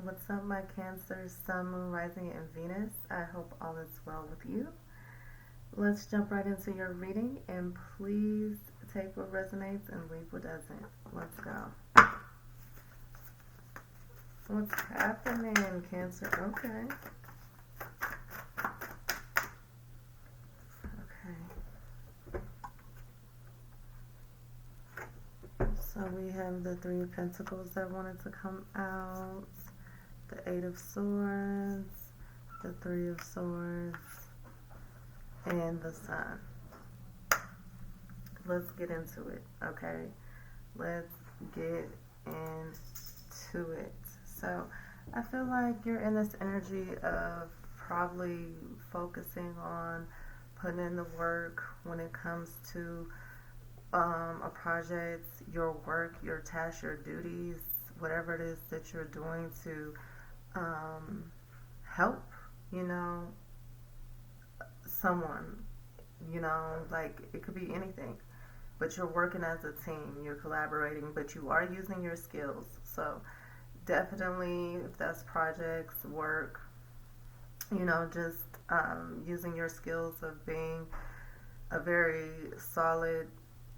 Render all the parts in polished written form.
What's up, my Cancer, Sun, Moon, Rising, and Venus? I hope all is well with you. Let's jump right into your reading and please take what resonates and leave what doesn't. Let's go. What's happening, Cancer? Okay. Okay. So we have the Three of Pentacles that wanted to come out, the Eight of Swords, the Three of Swords, and the Sun. Let's get into it, okay? Let's get into it. So, I feel like you're in this energy of probably focusing on putting in the work when it comes to a project, your work, your tasks, your duties, whatever it is that you're doing to help, you know, someone, you know, like it could be anything, but you're working as a team, you're collaborating, but you are using your skills. So definitely, if that's projects, work, you know, just using your skills of being a very solid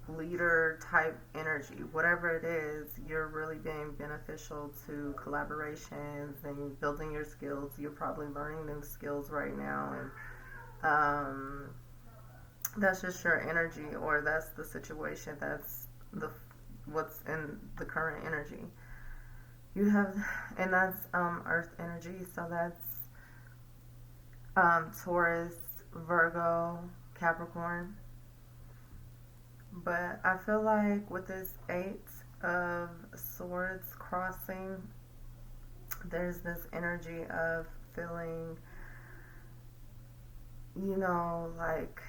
leader type energy, whatever it is, you're really being beneficial to collaborations and building your skills. You're probably learning new skills right now, and that's just your energy, or that's the situation, that's the what's in the current energy. You have, and that's earth energy, so that's Taurus, Virgo, Capricorn. But I feel like with this Eight of Swords crossing, there's this energy of feeling, you know, like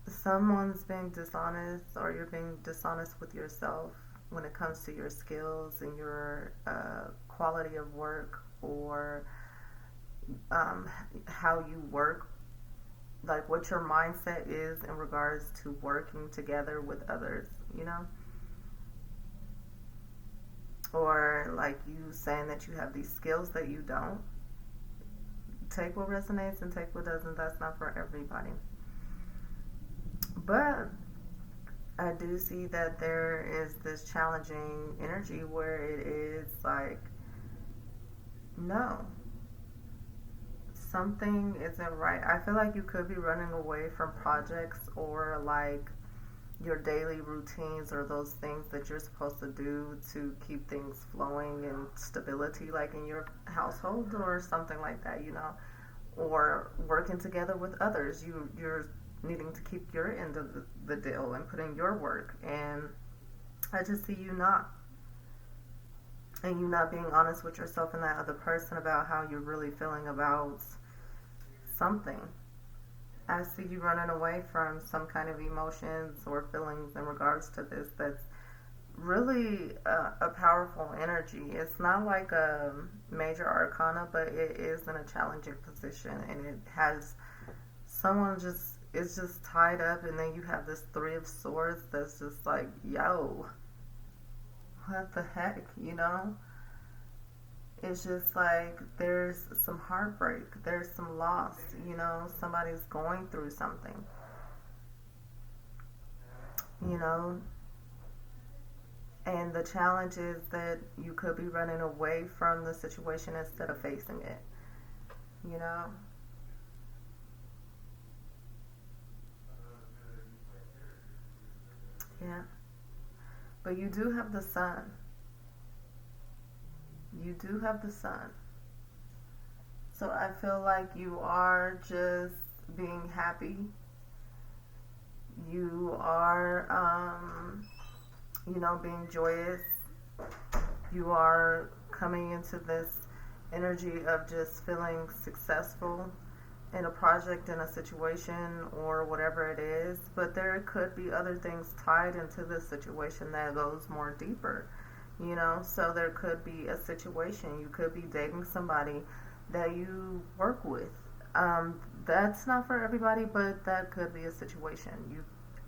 someone's being dishonest, or you're being dishonest with yourself when it comes to your skills and your quality of work, or how you work, like what your mindset is in regards to working together with others, you know? Or like you saying that you have these skills that you don't. Take what resonates and take what doesn't. That's not for everybody. But I do see that there is this challenging energy where it is like, no, something isn't right. I feel like you could be running away from projects, or like your daily routines, or those things that you're supposed to do to keep things flowing and stability, like in your household or something like that, you know, or working together with others. You're needing to keep your end of the deal and put in your work, and I just see you not, and you not being honest with yourself and that other person about how you're really feeling about something. I see you running away from some kind of emotions or feelings in regards to this. That's really a powerful energy. It's not like a major arcana, but it is in a challenging position, and it has someone just is just tied up, and then you have this Three of Swords that's just like, yo, what the heck, you know? It's just like there's some heartbreak, there's some loss, you know, somebody's going through something, you know, and the challenge is that you could be running away from the situation instead of facing it, you know. Yeah, but you do have the Sun. You do have the Sun. So I feel like you are just being happy. You are, you know, being joyous. You are coming into this energy of just feeling successful in a project, in a situation, or whatever it is. But there could be other things tied into this situation that goes more deeper, you know. So there could be a situation, you could be dating somebody that you work with. That's not for everybody, but that could be a situation. You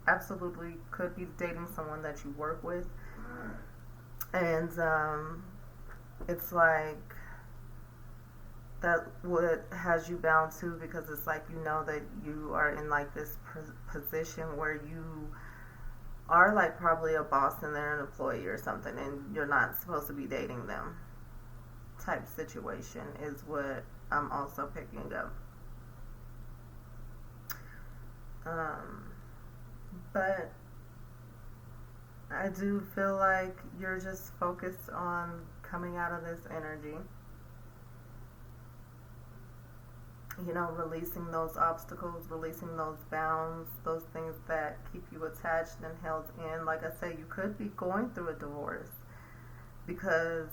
absolutely could be dating someone that you work with, And it's like that what has you bound too, because it's like you know that you are in like this position where you are like probably a boss and they're an employee or something, and you're not supposed to be dating them type situation is what I'm also picking up. um, but I do feel like you're just focused on coming out of this energy, releasing those obstacles, releasing those bounds, those things that keep you attached and held in. Like I say, you could be going through a divorce because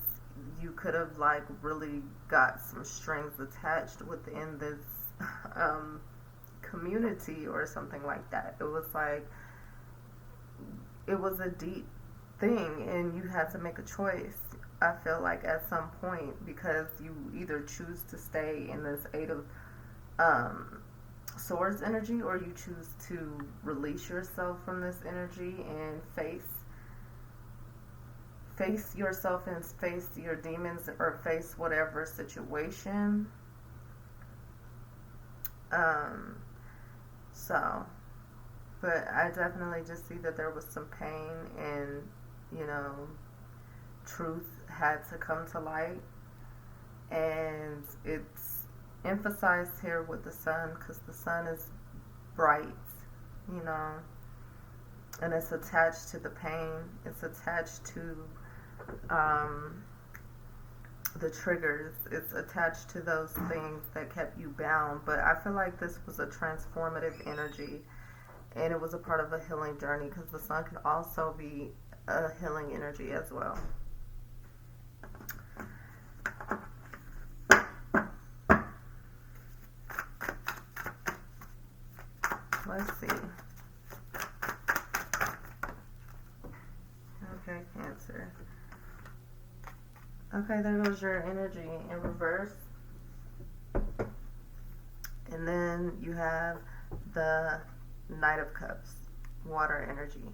you could have like really got some strings attached within this um, community or something like that. It was a deep thing and you had to make a choice. I feel like at some point, because you either choose to stay in this eight of um, swords energy, or you choose to release yourself from this energy and face yourself and face your demons, or face whatever situation. um so but I definitely just see that there was some pain, and you know truth had to come to light, and it's emphasized here with the sun because the sun is bright, you know, and it's attached to the pain. It's attached to um, the triggers. It's attached to those things that kept you bound. But I feel like this was a transformative energy, and it was a part of a healing journey because the sun can also be a healing energy as well. Let's see. Okay, Cancer. Okay, there goes your energy in reverse. And then you have the Knight of Cups, water energy.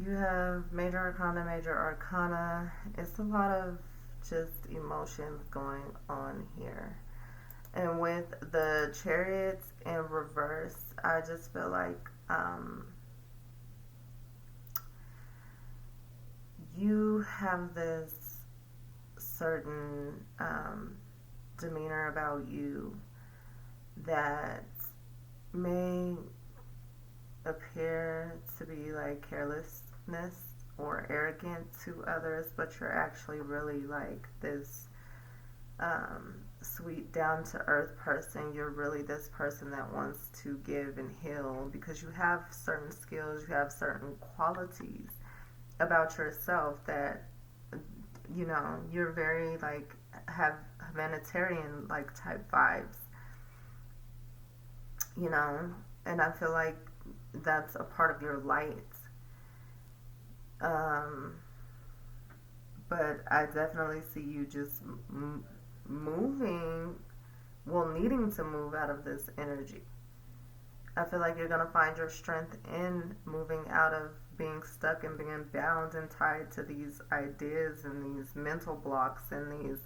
You have Major Arcana. It's a lot of just emotions going on here. And with the Chariots in reverse, I just feel like you have this certain demeanor about you that may appear to be like carelessness or arrogant to others, but you're actually really like this sweet, down to earth person. You're really this person that wants to give and heal because you have certain skills, you have certain qualities about yourself that you're very like have humanitarian like type vibes, and I feel like that's a part of your light. But I definitely see you just moving, needing to move out of this energy. I feel like you're going to find your strength in moving out of being stuck and being bound and tied to these ideas and these mental blocks and these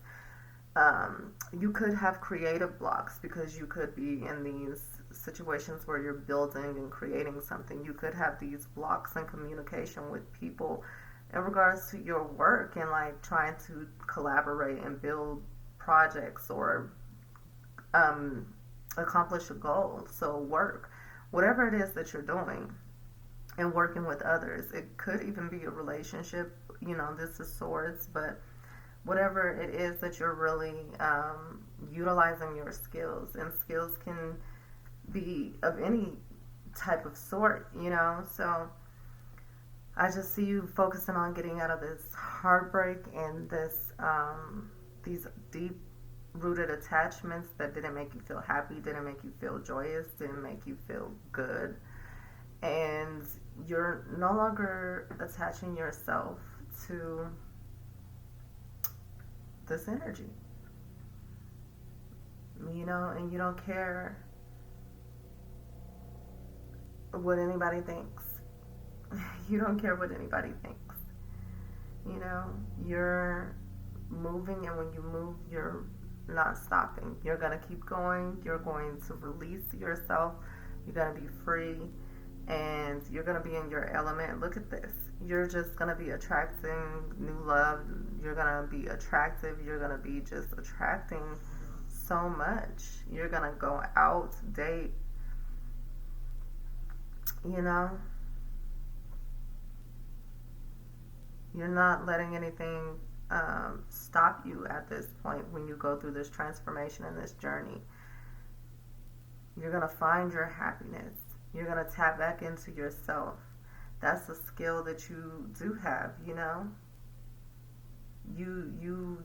you could have creative blocks because you could be in these situations where you're building and creating something. You could have these blocks in communication with people in regards to your work and like trying to collaborate and build projects or accomplish a goal. So work, whatever it is that you're doing and working with others. It could even be a relationship, this is swords, but whatever it is that you're really utilizing your skills, and skills can be of any type of sort, so I just see you focusing on getting out of this heartbreak and this these deep rooted attachments that didn't make you feel happy, didn't make you feel joyous, didn't make you feel good, and you're no longer attaching yourself to this energy, and you don't care what anybody thinks. You don't care what anybody thinks. You know, you're moving, and when you move, you're not stopping. You're going to keep going. You're going to release yourself. You're going to be free, and you're going to be in your element. Look at this. You're just going to be attracting new love. You're going to be attractive. You're going to be just attracting so much. You're going to go out, date, you know. You're not letting anything stop you at this point when you go through this transformation and this journey. You're going to find your happiness. You're going to tap back into yourself. That's a skill that you do have, you know. You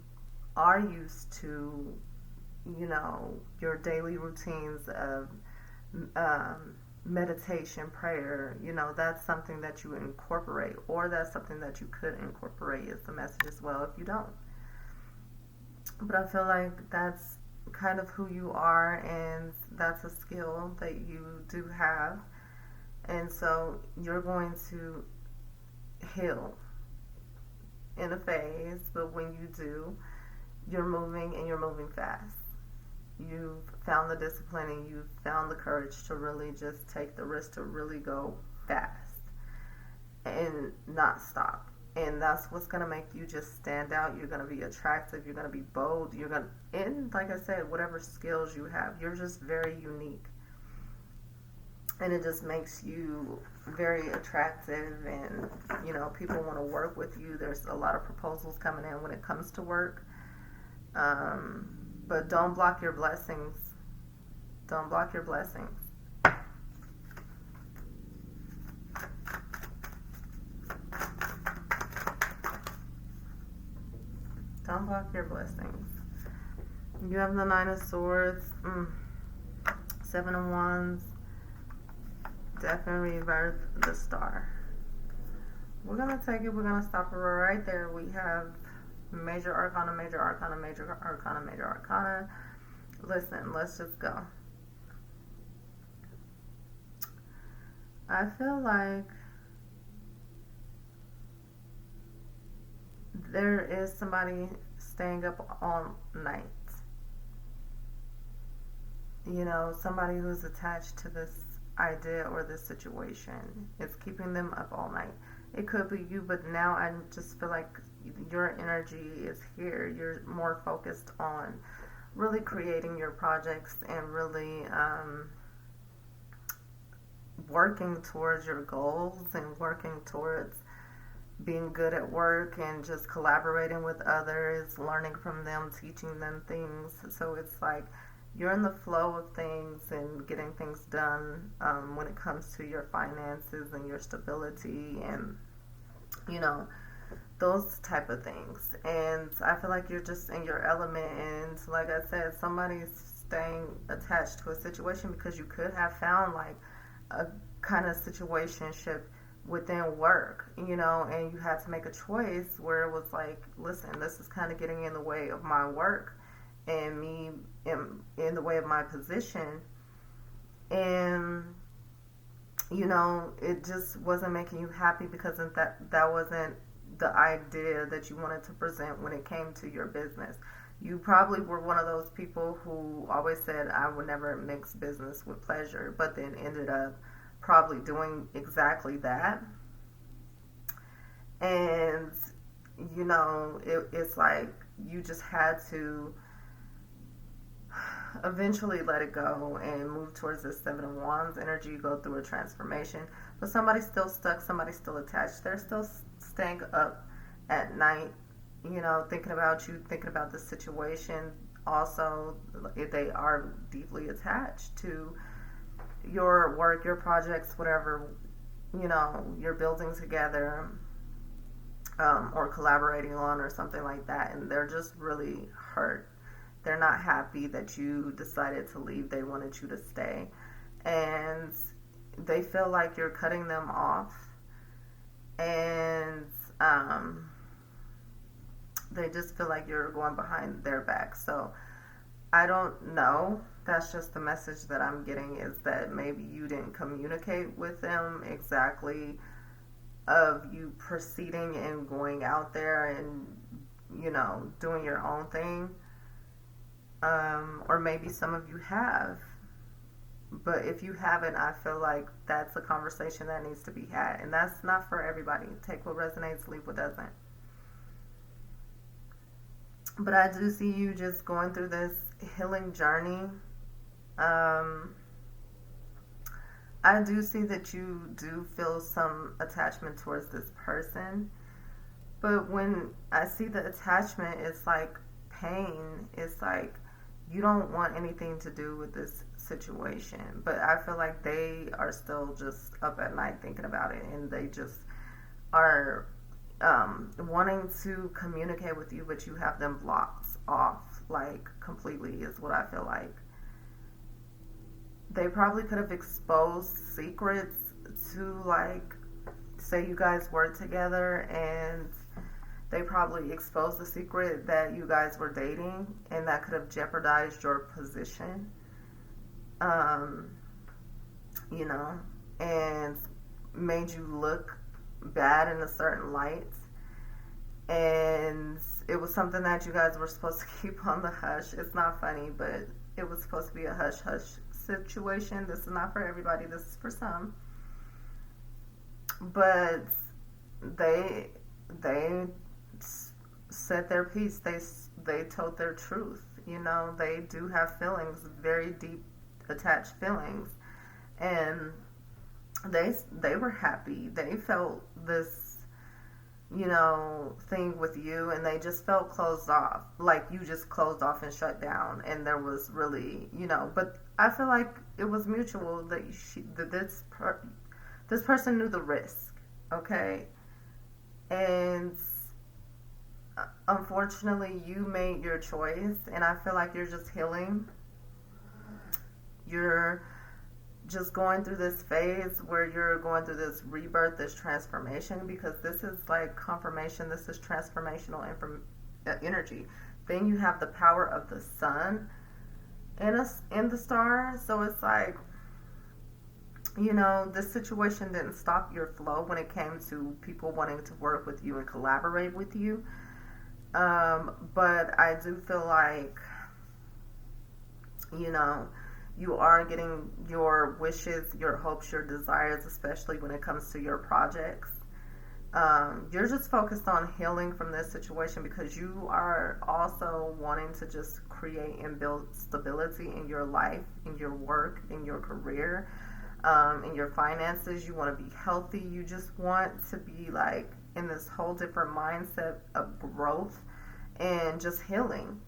are used to, you know, your daily routines of meditation, prayer. You know, that's something that you incorporate, or that's something that you could incorporate is the message as well if you don't. But I feel like that's kind of who you are, and that's a skill that you do have. And so you're going to heal in a phase, but when you do, you're moving, and you're moving fast. You've found the discipline, and you've found the courage to really just take the risk to really go fast and not stop. And that's what's going to make you just stand out. You're going to be attractive. You're going to be bold. You're going to, and like I said, whatever skills you have, you're just very unique. And it just makes you very attractive, and, you know, people want to work with you. There's a lot of proposals coming in when it comes to work. But don't block your blessings. Don't block your blessings. Don't block your blessings. You have the Nine of Swords, Seven of Wands, Death in Rebirth, the Star. We're going to take it. We're going to stop it right there. We have Major Arcana, Major Arcana, Major Arcana, Major Arcana. Listen, let's just go. I feel like there is somebody staying up all night. You know, somebody who's attached to this idea or this situation. It's keeping them up all night. It could be you, but now I just feel like your energy is here. You're more focused on really creating your projects and really working towards your goals and working towards being good at work and just collaborating with others, learning from them, teaching them things. So it's like you're in the flow of things and getting things done when it comes to your finances and your stability and, you know, those type of things. And I feel like you're just in your element, and like I said, somebody's staying attached to a situation because you could have found like a kind of situationship within work, you know, and you had to make a choice where it was like, listen, this is kind of getting in the way of my work and me in the way of my position, and you know, it just wasn't making you happy because that wasn't the idea that you wanted to present when it came to your business. You probably were one of those people who always said, I would never mix business with pleasure, but then ended up probably doing exactly that. And, you know, it's like you just had to eventually let it go and move towards this Seven of Wands energy, go through a transformation. But somebody's still stuck, somebody's still attached. They're still staying up at night, you know, thinking about you, thinking about the situation. Also, if they are deeply attached to your work, your projects, whatever, you know, you're building together or collaborating on or something like that, and they're just really hurt. They're not happy that you decided to leave. They wanted you to stay, and they feel like you're cutting them off, and they just feel like you're going behind their back. So I don't know. That's just the message that I'm getting, is that maybe you didn't communicate with them exactly of you proceeding and going out there and, doing your own thing. Or maybe some of you have. But if you haven't, I feel like that's a conversation that needs to be had. And that's not for everybody. Take what resonates, leave what doesn't. But I do see you just going through this healing journey. I do see that you do feel some attachment towards this person. But when I see the attachment, it's like pain. It's like you don't want anything to do with this situation. But I feel like they are still just up at night thinking about it. And they just are wanting to communicate with you, but you have them blocked off, like, completely, is what I feel like. They probably could have exposed secrets to, like, say you guys were together, and they probably exposed the secret that you guys were dating, and that could have jeopardized your position, and made you look bad in a certain light. And it was something that you guys were supposed to keep on the hush. It's not funny, but it was supposed to be a hush-hush situation. This is not for everybody. This is for some. But they said their piece. They told their truth. They do have feelings, very deep attached feelings, and they were happy. They felt this thing with you, and they just felt closed off, like you just closed off and shut down, and there was really, but I feel like it was mutual, that this person knew the risk, okay, and unfortunately you made your choice, and I feel like you're just healing. You're just going through this phase where you're going through this rebirth, this transformation, because this is like confirmation. This is transformational energy. Then you have the power of the sun in the star. So it's like, this situation didn't stop your flow when it came to people wanting to work with you and collaborate with you. But I do feel like, you are getting your wishes, your hopes, your desires, especially when it comes to your projects. You're just focused on healing from this situation because you are also wanting to just create and build stability in your life, in your work, in your career, in your finances. You want to be healthy. You just want to be like in this whole different mindset of growth and just healing.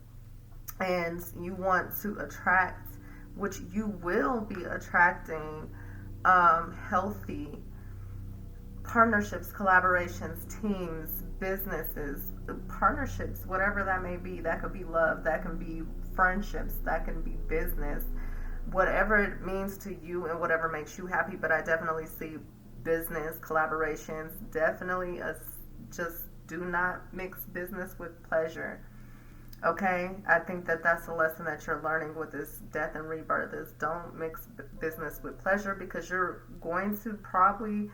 And you want to attract, which you will be attracting, healthy partnerships, collaborations, teams, businesses, partnerships, whatever that may be. That could be love, that can be friendships, that can be business, whatever it means to you and whatever makes you happy. But I definitely see business, collaborations, definitely just do not mix business with pleasure. Okay, I think that that's a lesson that you're learning with this death and rebirth, is don't mix business with pleasure, because you're going to probably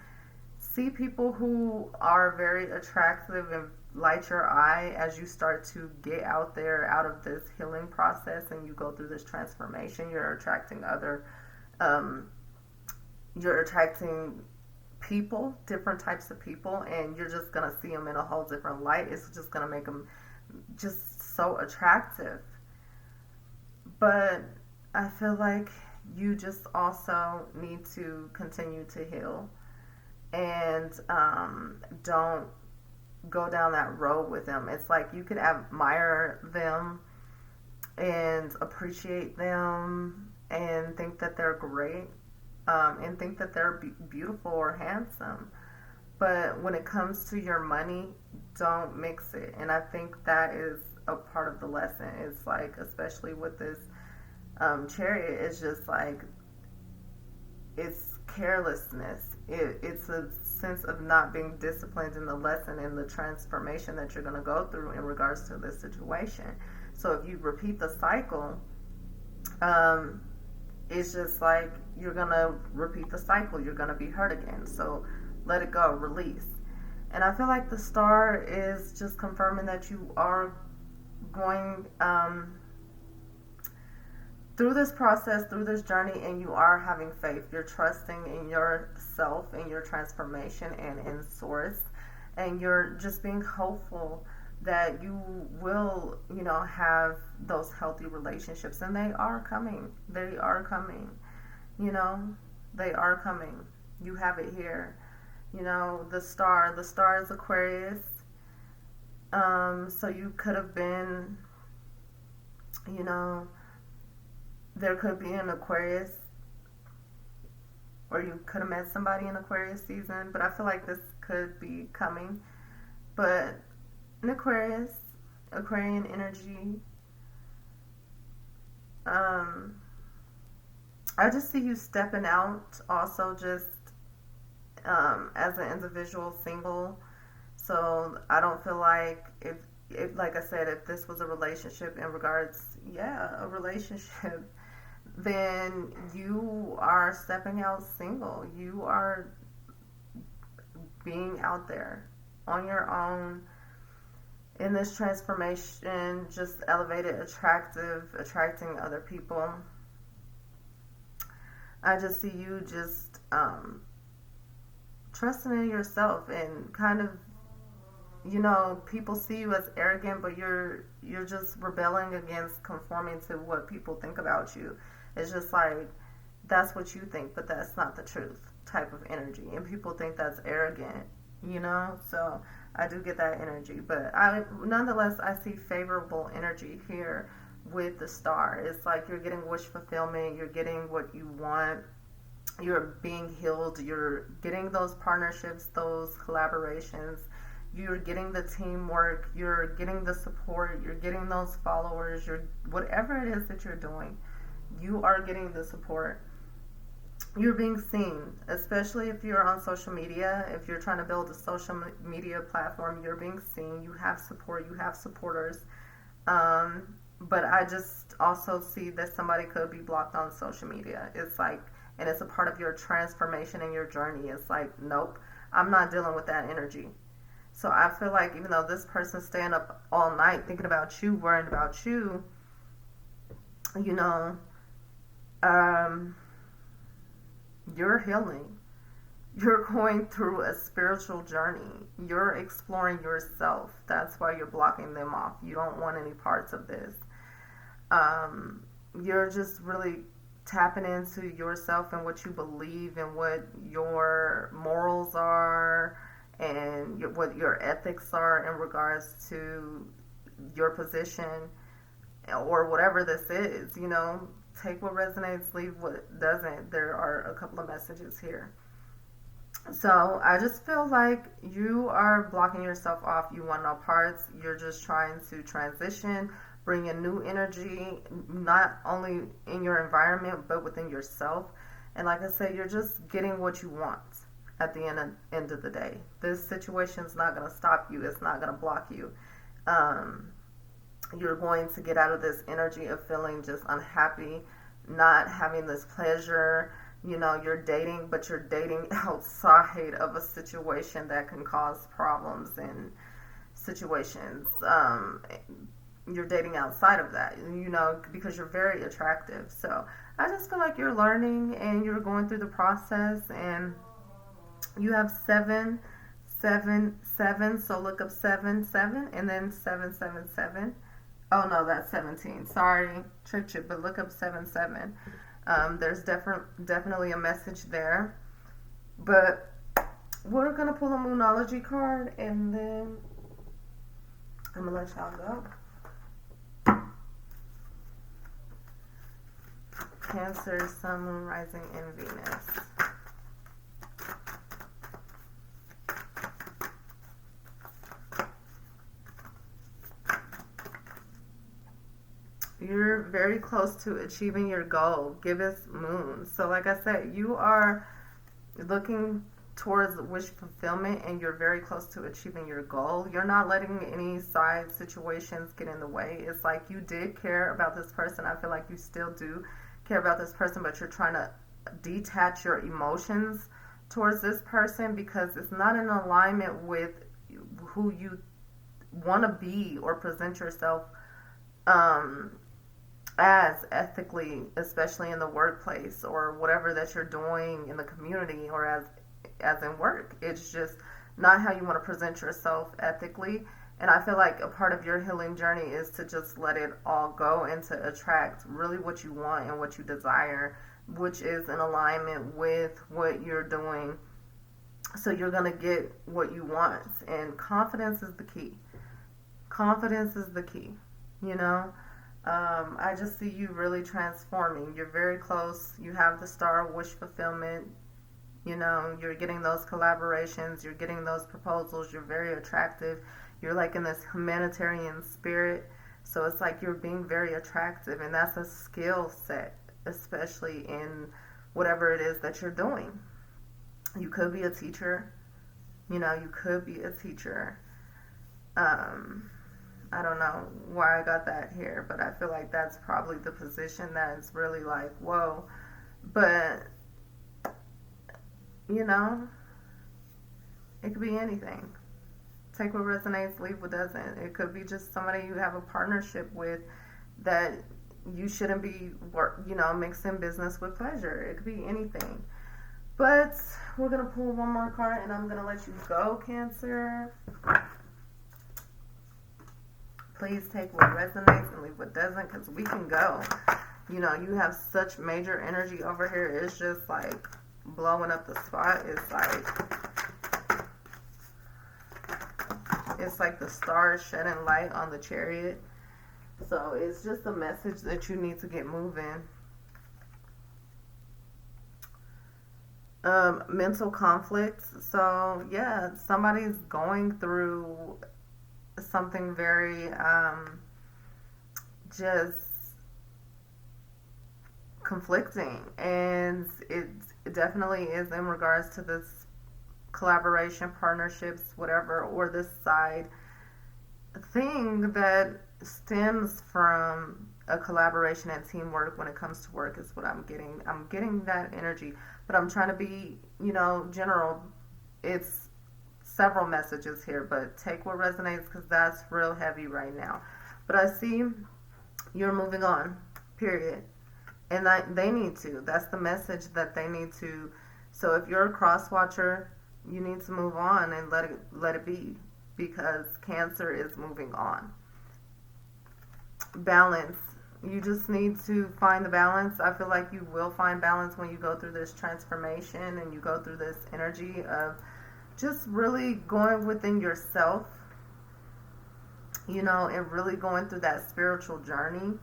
see people who are very attractive and light your eye as you start to get out there, out of this healing process, and you go through this transformation. You're attracting you're attracting people, different types of people, and you're just going to see them in a whole different light. It's just going to make them just so attractive. But I feel like you just also need to continue to heal, and don't go down that road with them. It's like you could admire them and appreciate them and think that they're great, and think that they're beautiful or handsome. But when it comes to your money, don't mix it. And I think that is a part of the lesson. It's like, especially with this Chariot, it's just like, it's carelessness. It's a sense of not being disciplined in the lesson and the transformation that you're going to go through in regards to this situation. So if you repeat the cycle, it's just like you're going to repeat the cycle. You're going to be hurt again. So let it go, release. And I feel like the star is just confirming that you are going through this process, through this journey, and you are having faith. You're trusting in yourself, in your transformation, and in Source. And you're just being hopeful that you will, have those healthy relationships. And they are coming. They are coming. They are coming. You have it here. The star is Aquarius. So you could have been, there could be an Aquarius, or you could have met somebody in Aquarius season, but I feel like this could be coming. But an Aquarian energy, I just see you stepping out also just as an individual single. So I don't feel like if like I said, if this was a relationship in regards, a relationship, then you are stepping out single. You are being out there on your own in this transformation, just elevated, attracting other people. I just see you just trusting in yourself, and kind of, people see you as arrogant, but you're just rebelling against conforming to what people think about you. It's just like, that's what you think, but that's not the truth type of energy. And people think that's arrogant, So I do get that energy. But nonetheless, I see favorable energy here with the star. It's like you're getting wish fulfillment. You're getting what you want. You're being healed. You're getting those partnerships, those collaborations. You're getting the teamwork. You're getting the support. You're getting those followers. Whatever it is that you're doing, you are getting the support. You're being seen, especially if you're on social media. If you're trying to build a social media platform, you're being seen. You have support. You have supporters. But I just also see that somebody could be blocked on social media. It's like, and it's a part of your transformation and your journey. It's like, nope, I'm not dealing with that energy. So I feel like even though this person's staying up all night thinking about you, worrying about you, you're healing. You're going through a spiritual journey. You're exploring yourself. That's why you're blocking them off. You don't want any parts of this. You're just really tapping into yourself and what you believe and what your morals are and what your ethics are in regards to your position or whatever this is. Take what resonates, leave what doesn't. There are a couple of messages here. So I just feel like you are blocking yourself off. You want no parts. You're just trying to transition, bring in new energy, not only in your environment, but within yourself. And like I said, you're just getting what you want at the end of the day. This situation is not going to stop you. It's not going to block you. You're going to get out of this energy of feeling just unhappy, not having this pleasure. You're dating, but you're dating outside of a situation that can cause problems and situations. You're dating outside of that, because you're very attractive. So I just feel like you're learning and you're going through the process, and you have 777. So look up 77 and then 777. Oh no, that's 17. Sorry, tricked you, but look up 77. There's definitely a message there. But we're gonna pull a Moonology card, and then I'm gonna let y'all go. Cancer, Sun, Moon, Rising, and Venus. You're very close to achieving your goal. Give us Moon. So like I said, you are looking towards wish fulfillment, and you're very close to achieving your goal. You're not letting any side situations get in the way. It's like you did care about this person. I feel like you still do care about this person, but you're trying to detach your emotions towards this person because it's not in alignment with who you want to be or present yourself um, as ethically, especially in the workplace or whatever that you're doing in the community or as in work. It's just not how you want to present yourself ethically. And I feel like a part of your healing journey is to just let it all go and to attract really what you want and what you desire, which is in alignment with what you're doing. So you're going to get what you want. And confidence is the key. Confidence is the key, you know? I just see you really transforming. You're very close. You have the star of wish fulfillment. You know, you're getting those collaborations. You're getting those proposals. You're very attractive. You're like in this humanitarian spirit. So it's like you're being very attractive. And that's a skill set, especially in whatever it is that you're doing. You could be a teacher. You know, you could be a teacher. I don't know why I got that here, but I feel like that's probably the position that's really like, whoa. But, you know, it could be anything. Take what resonates, leave what doesn't. It could be just somebody you have a partnership with that you shouldn't be, mixing business with pleasure. It could be anything. But we're going to pull one more card and I'm going to let you go, Cancer. Please take what resonates and leave what doesn't, because we can go. You know, you have such major energy over here. It's just like blowing up the spot. It's like the stars shedding light on the Chariot. So it's just a message that you need to get moving. Mental conflicts. So yeah, somebody's going through something very just conflicting, and it definitely is in regards to this collaboration, partnerships, whatever, or this side thing that stems from a collaboration and teamwork when it comes to work is what I'm getting. I'm getting that energy, but I'm trying to be, general. It's several messages here, but take what resonates because that's real heavy right now. But I see you're moving on, period. And they need to. That's the message that they need to. So if you're a cross watcher, you need to move on and let it be, because Cancer is moving on. Balance. You just need to find the balance. I feel like you will find balance when you go through this transformation and you go through this energy of just really going within yourself, and really going through that spiritual journey,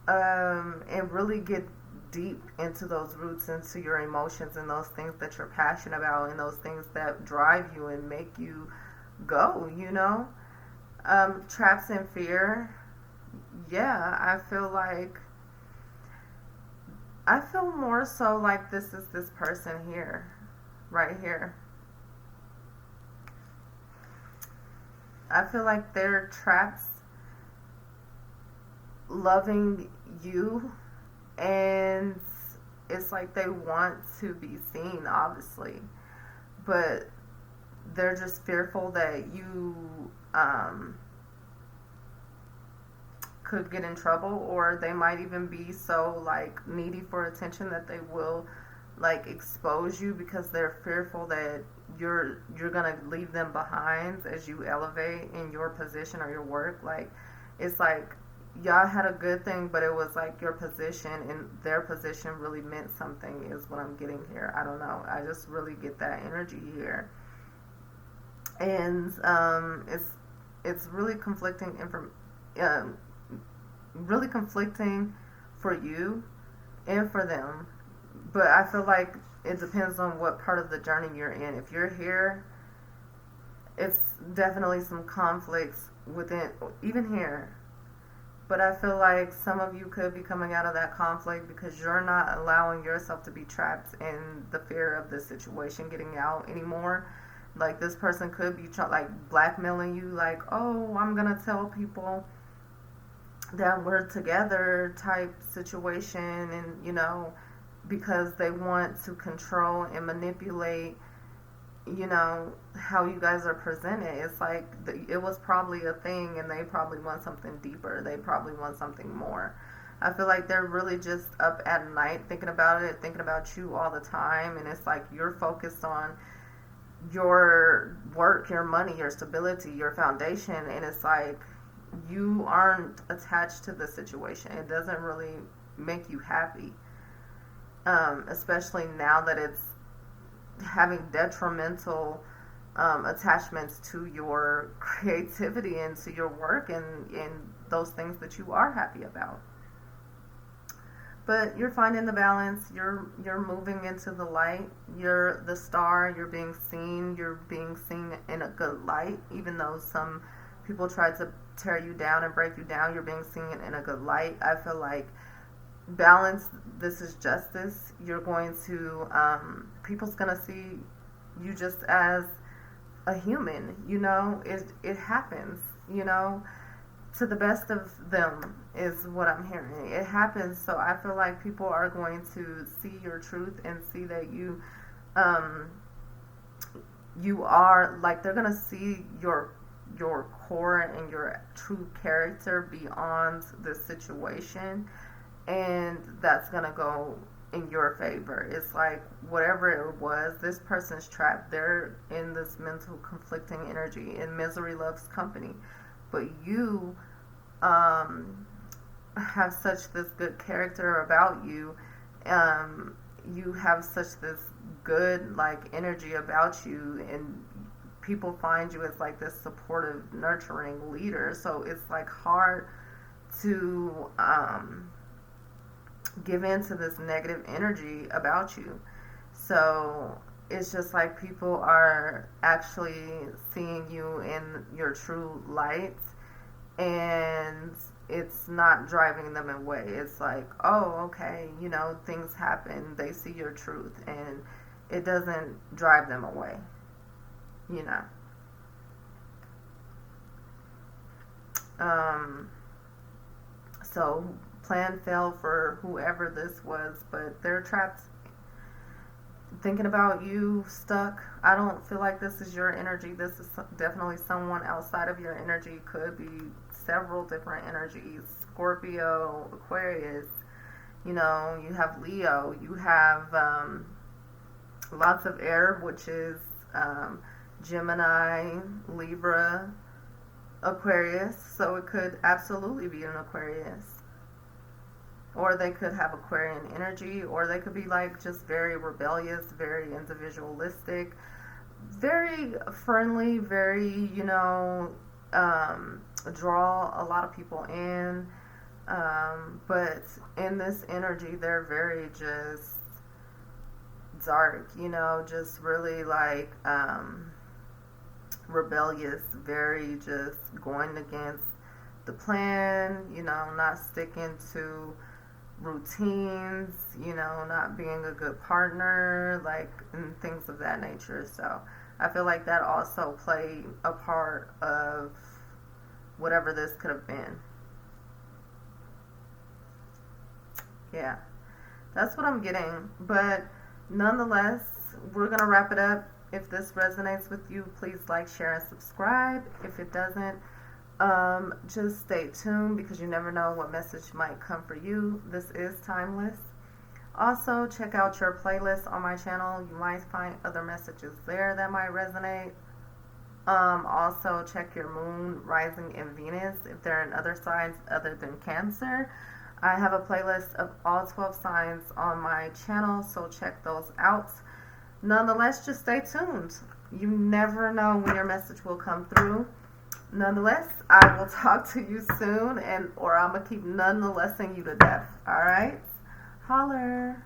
and really get deep into those roots, into your emotions and those things that you're passionate about and those things that drive you and make you go, traps and fear. Yeah, I feel more so like this is this person here. Right here. I feel like they're traps loving you, and it's like they want to be seen, obviously, but they're just fearful that you could get in trouble, or they might even be so like needy for attention that they will like expose you because they're fearful that you're gonna leave them behind as you elevate in your position or your work. Like, it's like y'all had a good thing, but it was like your position and their position really meant something, is what I'm getting here. I don't know, I just really get that energy here. And it's really conflicting really conflicting for you and for them. But I feel like it depends on what part of the journey you're in. If you're here, it's definitely some conflicts within, even here. But I feel like some of you could be coming out of that conflict because you're not allowing yourself to be trapped in the fear of this situation getting out anymore. Like, this person could be like blackmailing you, like, oh, I'm gonna tell people that we're together type situation, and because they want to control and manipulate you know, how you guys are presented. It's like it was probably a thing and they probably want something deeper. They probably want something more. I feel like they're really just up at night thinking about it, thinking about you all the time. And it's like you're focused on your work, your money, your stability, your foundation. And it's like you aren't attached to the situation. It doesn't really make you happy. Especially now that it's having detrimental attachments to your creativity and to your work and those things that you are happy about. But you're finding the balance. You're moving into the light. You're the star. You're being seen. You're being seen in a good light. Even though some people try to tear you down and break you down, you're being seen in a good light. I feel like balance. This is justice. You're going to people's gonna see you just as a human. You know, it happens. You know, to the best of them is what I'm hearing. It happens, so I feel like people are going to see your truth and see that you are like, they're gonna see your core and your true character beyond the situation, and that's gonna go in your favor. It's like whatever it was, this person's trapped. They're in this mental conflicting energy, and misery loves company. But you have such this good character about you. You have such this good like energy about you, and people find you as like this supportive, nurturing leader. So it's like hard to give in to this negative energy about you. So it's just like people are actually seeing you in your true light, and it's not driving them away. It's like, oh, okay, you know, things happen. They see your truth, and it doesn't drive them away, you know. So plan failed for whoever this was, but they're trapped thinking about you, stuck. I don't feel like this is your energy. This is definitely someone outside of your energy. Could be several different energies. Scorpio, Aquarius, you know, you have Leo, you have lots of air, which is Gemini, Libra, Aquarius. So it could absolutely be an Aquarius. Or they could have Aquarian energy, or they could be like just very rebellious, very individualistic, very friendly, very, you know, draw a lot of people in. But in this energy, they're very just dark, you know, just really like rebellious, very just going against the plan, you know, not sticking to routines, you know, not being a good partner, like, and things of that nature. So I feel like that also played a part of whatever this could have been. Yeah, that's what I'm getting. But nonetheless, we're going to wrap it up. If this resonates with you, please like, share, and subscribe. If it doesn't, just stay tuned, because you never know what message might come for you. This is timeless. Also, check out your playlist on my channel. You might find other messages there that might resonate. Also, check your moon, rising, and Venus if they're in other signs other than Cancer. I have a playlist of all 12 signs on my channel, so check those out. Nonetheless, just stay tuned. You never know when your message will come through. Nonetheless, I will talk to you soon, or I'm going to keep nonethelessing you to death. All right? Holler.